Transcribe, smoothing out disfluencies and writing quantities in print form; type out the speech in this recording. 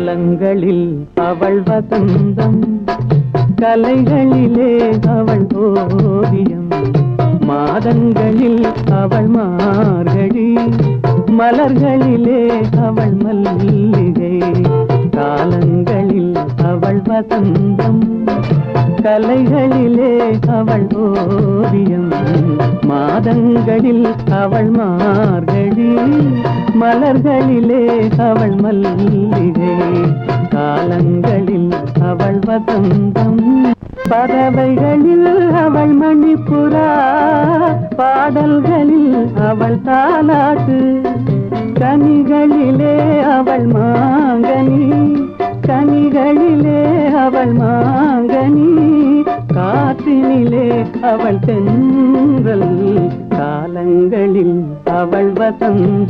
காலங்களில் அவள் வசந்தம், கலைகளிலே அவள் ஓவியம், மாதங்களில் அவள் மார்கழி, மலர்களிலே அவள் மல்லிகை. காலங்களில் அவள் வசந்தம், கலைகளிலே அவள் ஓவியம், மாதங்களில் அவள் மார்கழி, மலர்களிலே அவள் மல்லிகை. காலங்களில் அவள் வசந்தம். பறவைகளில் அவள் மணிப்புறா, பாடல்களில் அவள் தாலாட்டு, கனிகளிலே அவள் மாங்கனி, கனிகளிலே அவள் மாங்கனி, காற்றினிலே அவள் தென்றல். காலங்களில் அவள் வசந்தம்.